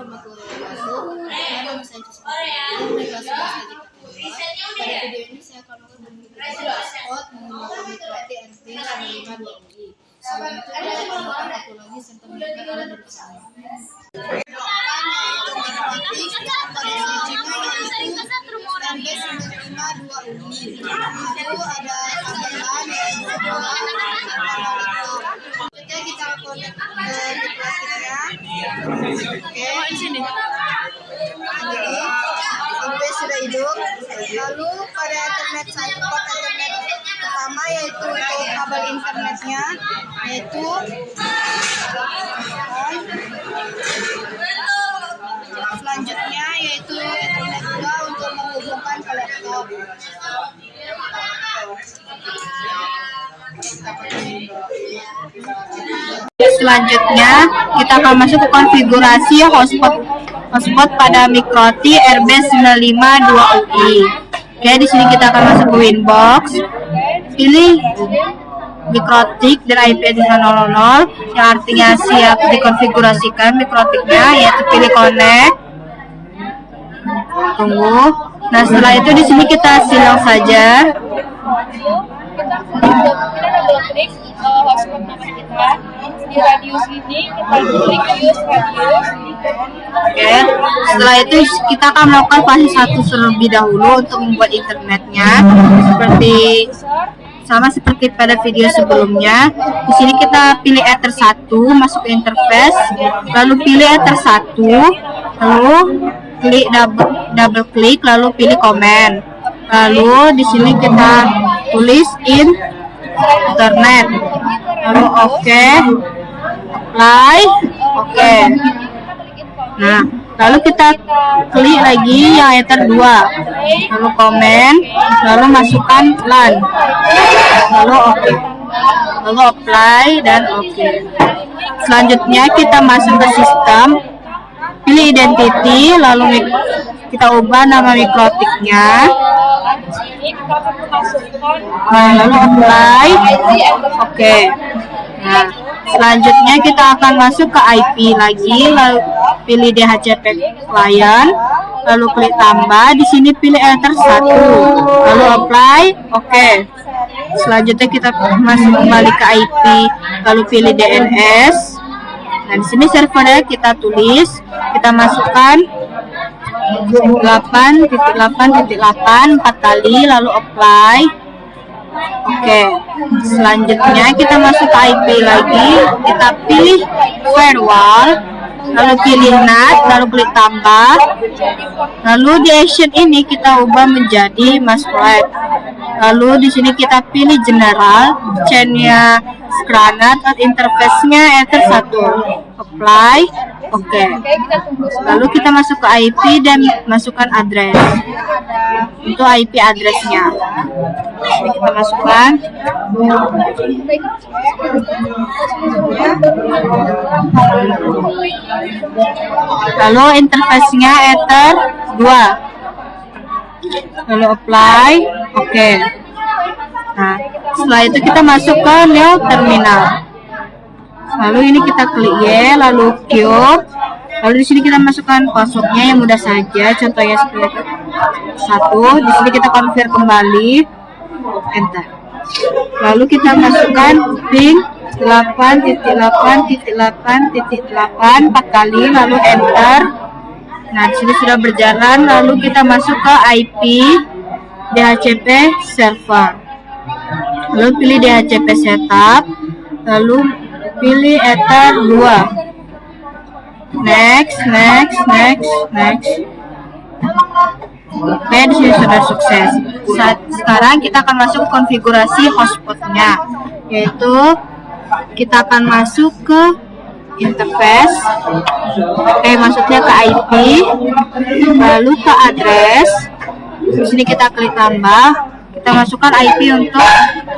warahmatullahi wabarakatuh. Nama saya Pada video ini saya akan menggunakan hotspot menggunakan mikroti RT 552 UI. Sebelum itu kita akan melakukan kalkulasi serta menjaga alat dan pesannya. Kita connect ke mikrotiknya. Oke, di sini. Sampai sudah hidup. Lalu pada internet port internet pertama yaitu untuk kabel internetnya, yaitu selanjutnya yaitu internet juga untuk menghubungkan ke laptop. Selanjutnya kita akan masuk ke konfigurasi hotspot pada mikroti RB952UI. Oke, di sini kita akan masuk ke Winbox, pilih mikrotik dan IP address 000 yang artinya siap dikonfigurasikan mikrotiknya, yaitu pilih connect. Tunggu. Nah, setelah itu di sini kita silang saja. Kita double klik hotspot nama kita di radius ini, kita klik use radius. Oke, setelah itu kita akan melakukan fase 1 terlebih dahulu untuk membuat internetnya seperti pada video sebelumnya. Di sini kita pilih Ether 1, masuk ke interface, lalu pilih Ether 1, lalu klik double klik, lalu pilih command. Lalu di sini kita tulis internet, lalu oke, apply, oke. Nah, lalu kita klik lagi yang Ether 2, lalu komen, lalu masukkan LAN, lalu oke, lalu apply dan oke. Selanjutnya kita masuk ke sistem, pilih identity, lalu kita ubah nama mikrotiknya. Lalu apply, oke. Nah, selanjutnya kita akan masuk ke IP lagi, lalu pilih DHCP client, lalu klik tambah. Di sini pilih Ether 1, lalu apply, oke. Selanjutnya kita masuk kembali ke IP, lalu pilih DNS. Nah, di sini servernya kita tulis, kita masukkan 8.8.8 4 kali, lalu apply. Oke, selanjutnya kita masuk ke IP lagi, kita pilih firewall, lalu pilih NAT, lalu klik tambah. Lalu di action ini kita ubah menjadi masquerade. Lalu di sini kita pilih general, chainnya granat, interface-nya Ether 1, apply, oke. Lalu kita masuk ke IP dan masukkan address. Itu IP addressnya. Ini kita masukkan. Lalu interface-nya Ether 2. Lalu apply, oke. Nah, setelah itu kita masuk ke new terminal. Lalu ini kita klik Y, lalu cube. Lalu di sini kita masukkan passwordnya yang mudah saja, contohnya seperti 1. Di sini kita confirm kembali, enter. Lalu kita masukkan pin 8.8.8.8 4 kali, lalu enter. Nah, di sini sudah berjalan. Lalu kita masuk ke IP DHCP server. Lalu pilih DHCP setup, lalu pilih Ether 2. Next. Oke, di sini sudah sukses. Sekarang kita akan masuk konfigurasi hotspotnya, yaitu kita akan masuk ke interface. Oke, masuknya ke IP, lalu ke address. Di sini kita klik tambah. Kita masukkan IP untuk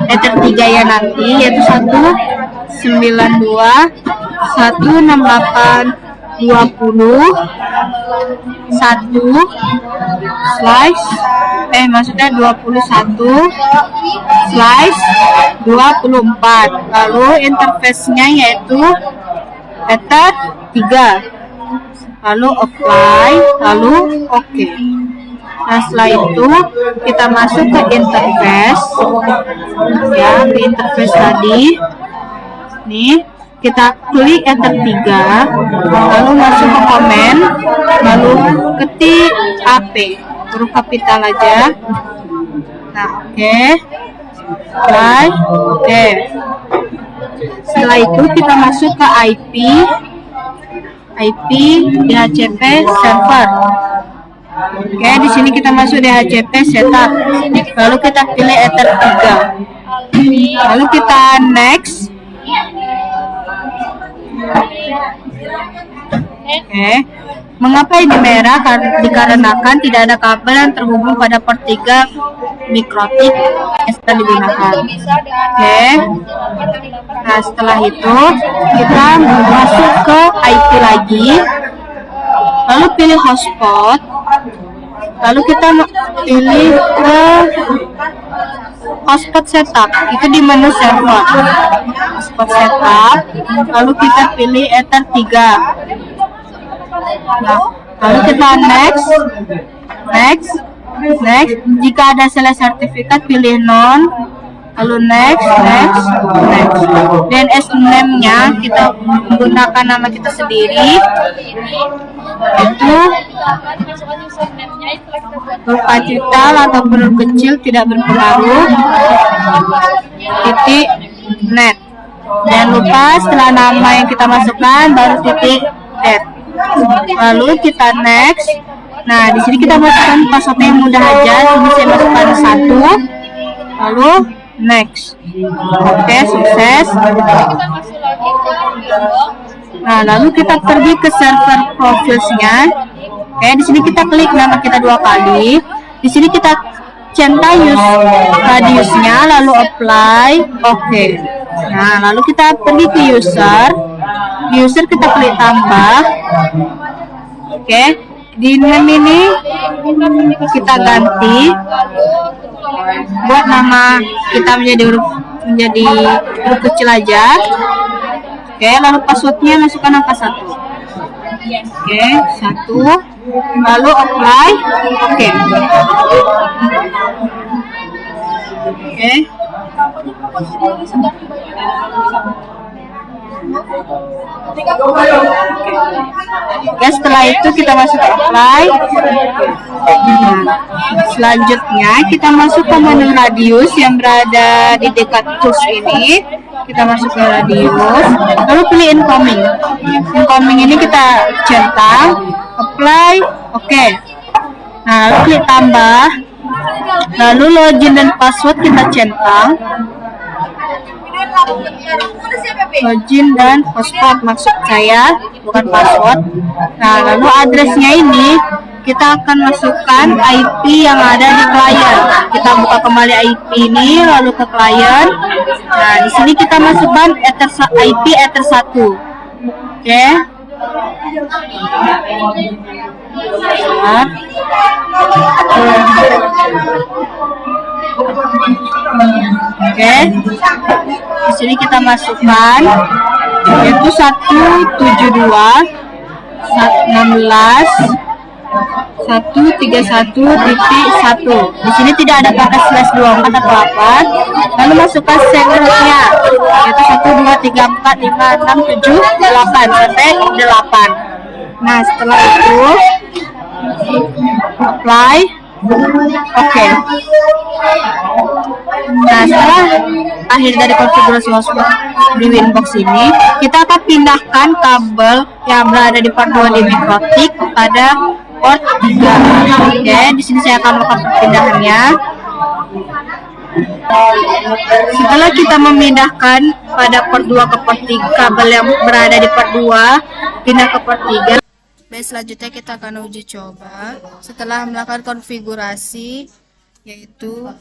Ether 3 ya nanti, yaitu 191.21/24. Lalu interface-nya yaitu Ether 3. lalu apply, lalu oke. Nah, setelah itu kita masuk ke interface, ya, di interface tadi. Nih, kita klik enter 3, lalu masuk ke komen, lalu ketik AP, huruf kapital aja. Nah, oke. Apply, oke. Setelah itu kita masuk ke IP DHCP server. Oke, di sini kita masuk DHCP setup. Lalu kita pilih Ether 3. Lalu kita next. Oke. Mengapa ini merah? Dikarenakan tidak ada kabel yang terhubung pada port 3 mikrotik yang sedang digunakan. Oke. Nah, setelah itu kita masuk ke IP lagi. Lalu pilih hotspot. Lalu kita pilih ke hotspot setup. Itu di menu server. Hotspot setup. Lalu kita pilih Ether 3. Nah, lalu kita next. Jika ada salah sertifikat, pilih non. Lalu next. DNS name-nya kita menggunakan nama kita sendiri. Itu huruf kapital atau huruf kecil tidak berpengaruh. Titik net. Jangan lupa setelah nama yang kita masukkan baru titik net. Lalu kita next. Nah, di sini kita masukkan passwordnya yang mudah aja. Ini saya masukkan 1. Lalu next. Oke, sukses. Nah, lalu kita pergi ke server profilsnya. Oke, di sini kita klik nama kita 2 kali. Di sini kita centang radiusnya, lalu apply. Oke. Nah, lalu kita pergi ke user. Di user kita klik tambah. Oke, di name ini kita ganti buat nama kita menjadi huruf kecil aja. Oke, lalu passwordnya masukkan angka 1. Oke, 1. Lalu apply. Oke. Oke. Oke, setelah itu kita masuk ke apply. Nah, selanjutnya kita masuk ke menu radius yang berada di dekat tools ini. Kita masuk ke radius, lalu pilih incoming. Incoming ini kita centang, apply, oke. Nah, lalu klik tambah, lalu login dan password kita centang. Login dan hotspot maksud saya, bukan password. Nah, lalu addressnya ini kita akan masukkan IP yang ada di klien. Kita buka kembali IP ini, lalu ke klien. Nah, di sini kita masukkan IP Ether 1. Oke. Oke. Di sini kita masukkan yaitu 172.16.131.1. Di sini tidak ada kata /24 atau apa. Lalu masukkan secretnya yaitu 1234567 sampai 8. Nah, setelah itu apply. Oke. Nah, setelah akhir dari konfigurasi hotspot di Winbox ini, kita akan pindahkan kabel yang berada di port 2 di mikrotik pada port 3. Oke, di sini saya akan melakukan perpindahannya. Setelah kita memindahkan pada port 2 ke port 3, kabel yang berada di port 2 pindah ke port 3. Baik, selanjutnya kita akan uji coba setelah melakukan konfigurasi, yaitu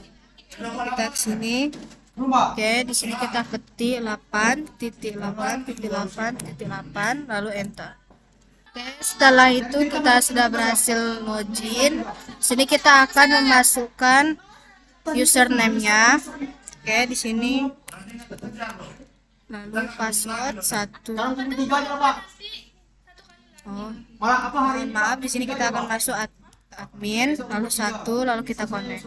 kita ke sini. Oke, di sini kita ketik 8.8.8.8 lalu enter. Oke, setelah itu kita sudah berhasil login. Di sini kita akan memasukkan username-nya. Oke, di sini. Lalu password 1. Oh, mohon maaf, di sini kita akan masuk admin, lalu satu, lalu kita connect.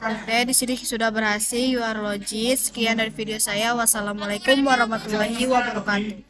Oke, di sini sudah berhasil, you are logis. Sekian dari video saya. Wassalamualaikum warahmatullahi wabarakatuh.